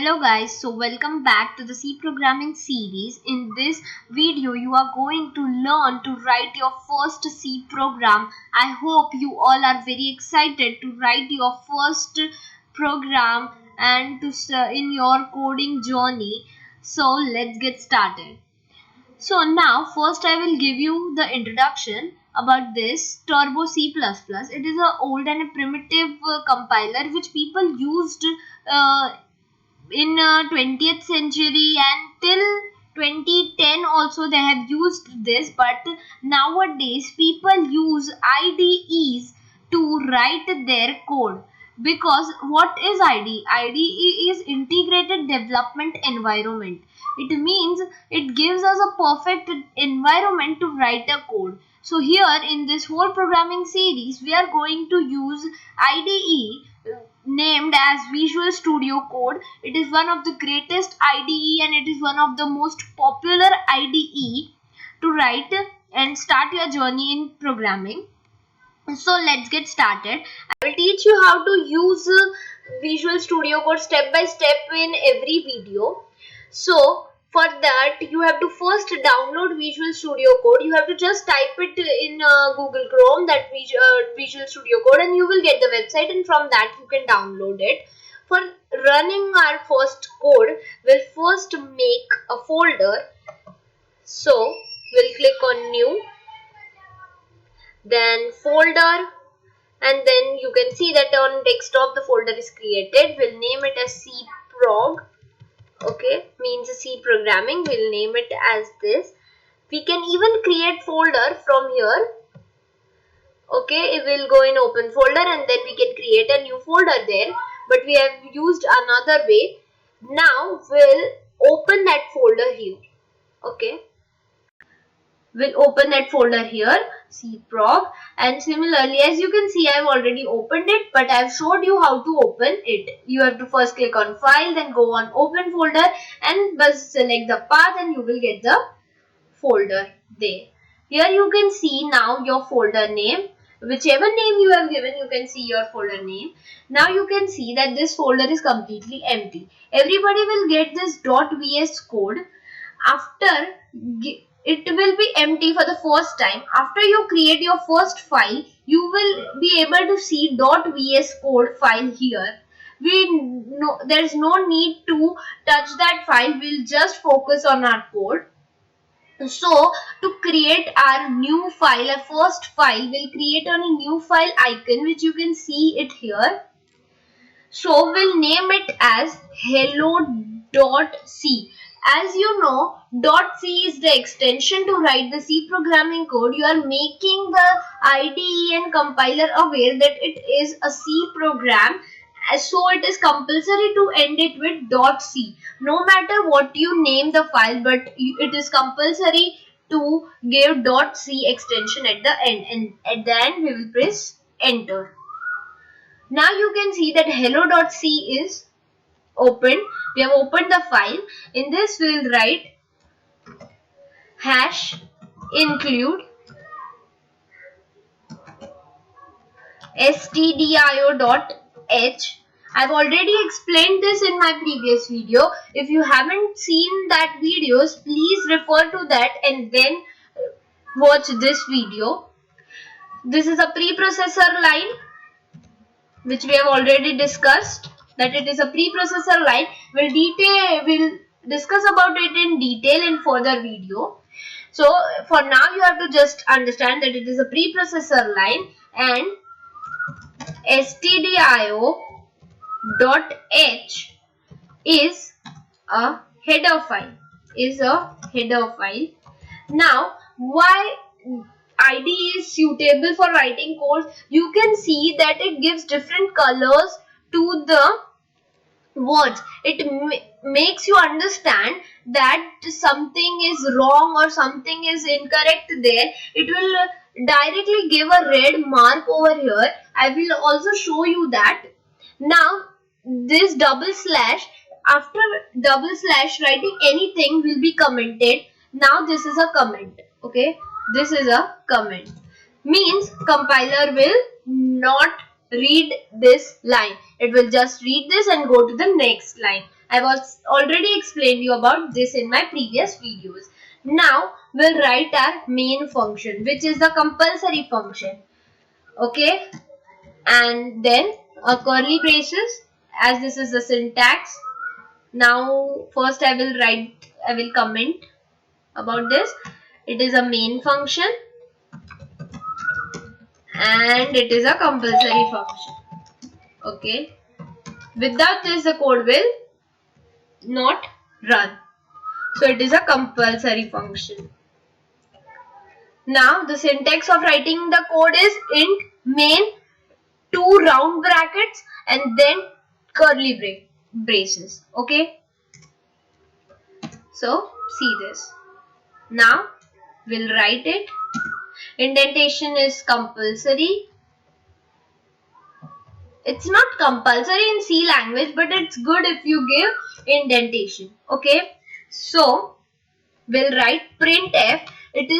Hello guys, so welcome back to the C programming series. In this video you are going to learn to write your first C program. I hope you all are very excited to write your first program and to in your coding journey. So let's get started. So now first I will give you the introduction about this Turbo C++. It is a old and a primitive compiler which people used in 20th century and till 2010 also they have used this, but nowadays people use IDEs to write their code. Because what is IDE? IDE is integrated development environment. It means it gives us a perfect environment to write a code. So here in this whole programming series we are going to use IDE named as Visual Studio Code. It is one of the greatest IDE and it is one of the most popular IDE to write and start your journey in programming. So let's get started. I will teach you how to use Visual Studio Code step by step in every video. So for that you have to first download Visual Studio Code. You have to just type it in Google Chrome, that Visual Studio Code, and you will get the website, and from that you can download it. For running our first code, we'll first make a folder. So we'll click on new, then folder, and then you can see that on desktop the folder is created. We'll name it as C prog. Okay, means C programming. We'll name it as this. We can even create folder from here. Okay, it will go in open folder and then we can create a new folder there. But we have used another way. Now we'll open that folder here. Okay, we'll open that folder here, C prog, and similarly as you can see I've already opened it, but I've showed you how to open it. You have to first click on file, then go on open folder and just select the path and you will get the folder there. Here you can see now your folder name. Whichever name you have given, you can see your folder name. Now you can see that this folder is completely empty. Everybody will get this .vs code after it will be empty for the first time. After you create your first file, you will be able to see .vs code file here. There's no need to touch that file. We'll just focus on our code. So to create our new file, a first file, we'll create on a new file icon, which you can see it here. So we'll name it as hello.c. As you know, .c is the extension to write the C programming code. You are making the IDE and compiler aware that it is a C program. So it is compulsory to end it with .c. No matter what you name the file, but it is compulsory to give .c extension at the end. And at the end we will press enter. Now you can see that hello.c is open. We have opened the file. In this we will write hash include stdio.h. I've already explained this in my previous video. If you haven't seen that videos, please refer to that and then watch this video. This is a preprocessor line which we have already discussed, that it is a preprocessor line. We'll discuss about it in detail in further video. So for now you have to just understand that it is a preprocessor line and stdio.h is a header file. Now why IDE is suitable for writing code? You can see that it gives different colors to the words. It makes you understand that something is wrong or something is incorrect there. It will directly give a red mark over here. I will also show you that. Now this double slash, after double slash writing anything will be commented. Now this is a comment. Okay, this is a comment. Means compiler will not read this line. It will just read this and go to the next line. I was already explained you about this in my previous videos. Now we'll write our main function, which is the compulsory function. Okay, and then a curly braces, as this is the syntax. Now first I will comment about this. It is a main function and it is a compulsory function. Okay, without this the code will not run. So it is a compulsory function. Now the syntax of writing the code is int main, 2 round brackets and then curly braces. Okay, so see this. Now we'll write it. Indentation is compulsory. It's not compulsory in C language, but it's good if you give indentation. Okay, so we'll write printf. It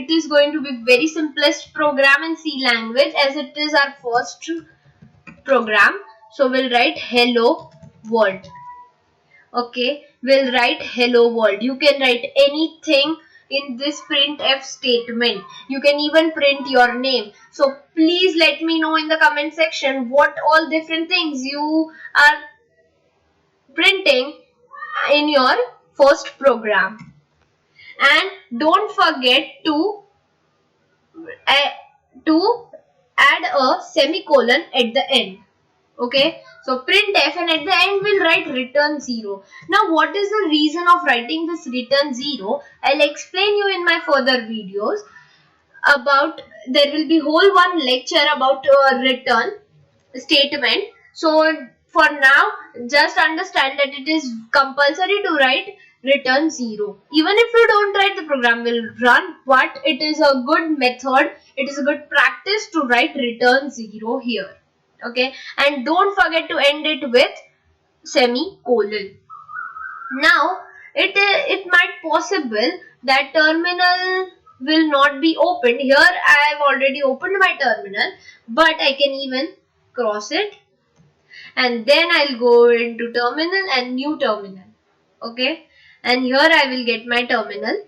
is going to be very simplest program in C language, as it is our first program. So we'll write hello world. Okay, we'll write hello world. You can write anything in this printf statement. You can even print your name. So please let me know in the comment section what all different things you are printing in your first program. And don't forget to add a semicolon at the end. Okay, so printf, and at the end we'll write return 0. Now what is the reason of writing this return 0? I'll explain you in my further videos. There will be whole one lecture about return statement. So for now, just understand that it is compulsory to write return 0. Even if you don't write, the program will run, but it is a good method, it is a good practice to write return 0 here. Okay, and don't forget to end it with semicolon. Now it might possible that terminal will not be opened. Here I have already opened my terminal, but I can even cross it and then I'll go into terminal and new terminal. Okay, and here I will get my terminal.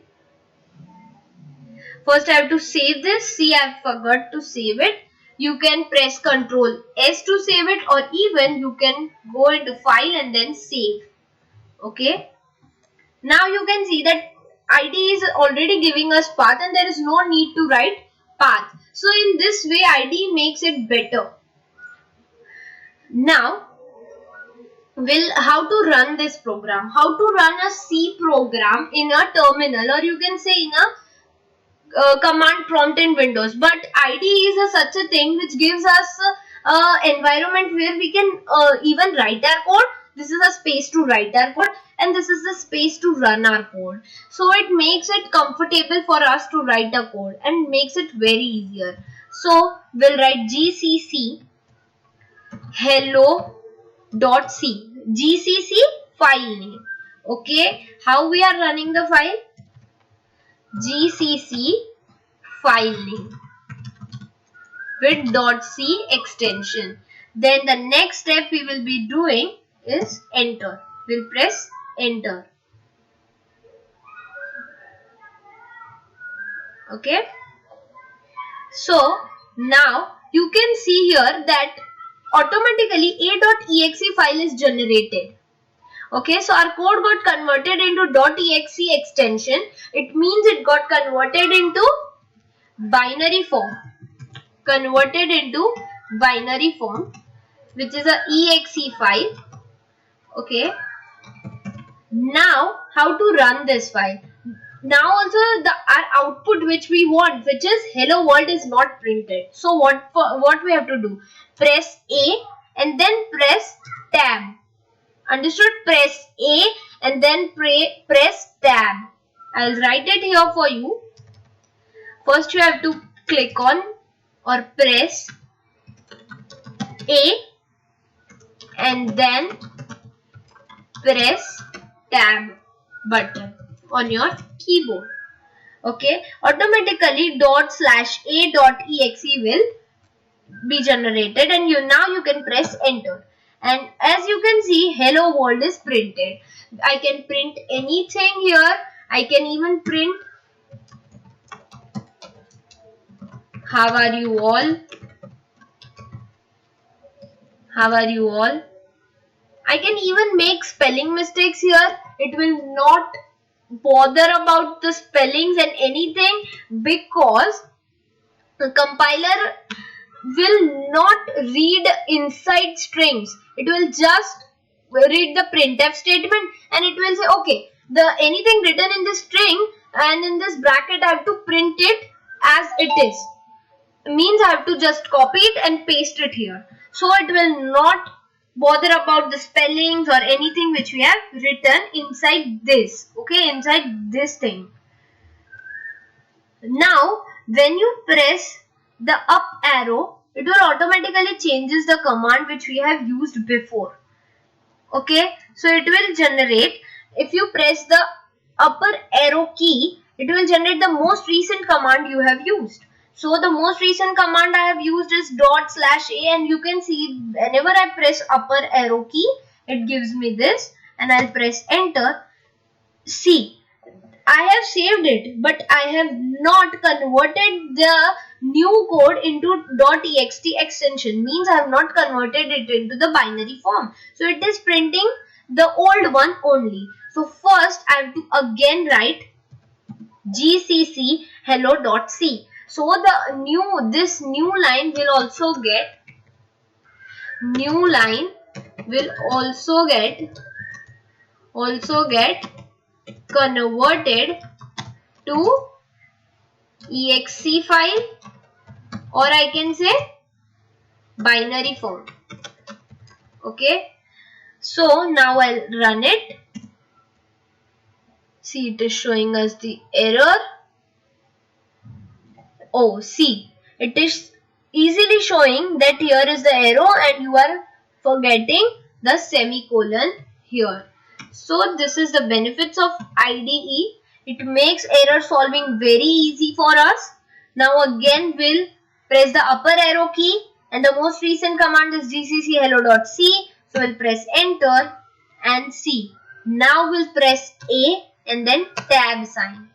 First I have to save this. See, I forgot to save it. You can press Ctrl S to save it, or even you can go into file and then save. Okay, now you can see that IDE is already giving us path and there is no need to write path. So in this way IDE makes it better. Now how to run this program, how to run a C program in a terminal, or you can say in a command prompt in Windows. But IDE is such a thing which gives us environment where we can even write our code. This is a space to write our code and this is the space to run our code. So it makes it comfortable for us to write a code and makes it very easier. So we'll write gcc hello.c, gcc file name. Okay, how we are running the file? gcc file name with .c extension. Then the next step we will be doing is enter. We'll press enter. Okay, so now you can see here that automatically a.exe file is generated. Okay, so our code got converted into .exe extension. It means it got converted into binary form. Converted into binary form, which is a exe file. Okay, now how to run this file? Now also our output which we want, which is hello world, is not printed. So what we have to do? Press A and then press tab. Understood? Press A and then press tab. I'll write it here for you. First you have to click on or press A and then press tab button on your keyboard. Okay, automatically ./a.exe will be generated and now you can press enter. and as you can see, hello world is printed. I can print anything here. I can even print how are you all? How are you all? I can even make spelling mistakes here. It will not bother about the spellings and anything, because the compiler will not read inside strings. It will just read the printf statement and it will say, okay, the anything written in this string and in this bracket I have to print it as it is. Means I have to just copy it and paste it here. So it will not bother about the spellings or anything which we have written inside this. Okay, inside this thing. Now, when you press the up arrow, it will automatically changes the command which we have used before. Okay, so it will generate, if you press the upper arrow key, it will generate the most recent command you have used. So the most recent command I have used is ./a, and you can see whenever I press upper arrow key, it gives me this, and I'll press enter. See, I have saved it, but I have not converted the new code into .txt extension. Means I have not converted it into the binary form. So it is printing the old one only. So first I have to again write gcc hello.c. So this new line will also get converted to exe file, or I can say binary form. Okay, so now I'll run it. See, it is showing us the error. Oh, see, it is easily showing that here is the arrow and you are forgetting the semicolon here. So this is the benefits of IDE. It makes error solving very easy for us. Now again we'll press the upper arrow key and the most recent command is gcc hello.c. So we'll press enter and see. Now we'll press A and then tab sign.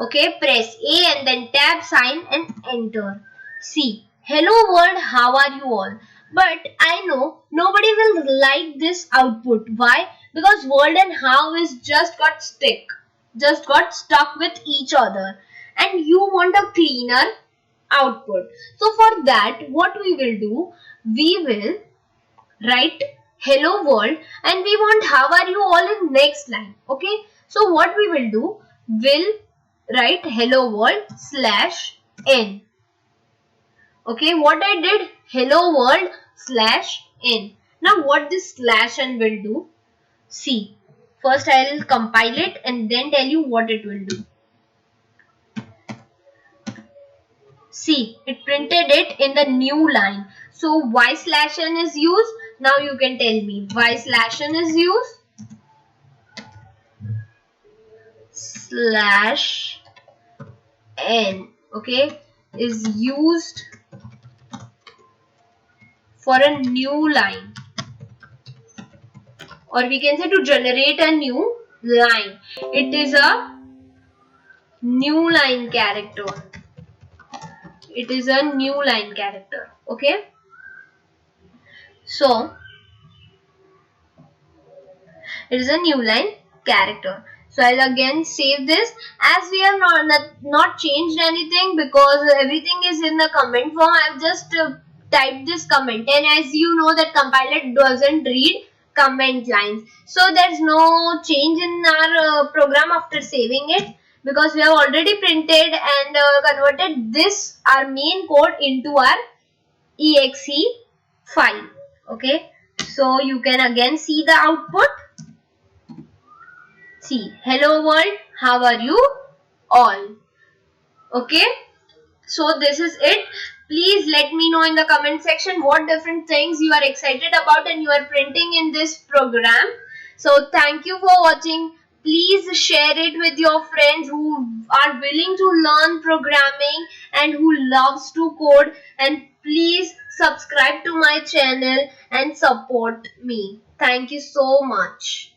Okay, press A and then tab sign and enter. See, hello world, how are you all? But I know nobody will like this output. Why? Because world and how is just got stuck with each other, and you want a cleaner output. So for that, what we will do, we will write hello world and we want how are you all in next line. Okay, so what we will do, we'll write hello world /n. Okay, what I did, hello world /n. Now what this /n will do, see, first I will compile it and then tell you what it will do. See, it printed it in the new line. So why /n is used? Now you can tell me why /n is used. /n, okay, is used for a new line, or we can say to generate a new line. It is a new line character. It is a new line character. Okay, so it is a new line character. So I'll again save this, as we have not changed anything because everything is in the comment form. I've just typed this comment, and as you know that compiler doesn't read comment lines, so there's no change in our program after saving it, because we have already printed and converted this our main code into our exe file. Okay, so you can again see the output. See, hello world, how are you all? Okay, so this is it. Please let me know in the comment section what different things you are excited about and you are printing in this program. So thank you for watching. Please share it with your friends who are willing to learn programming and who loves to code, and please subscribe to my channel and support me. Thank you so much.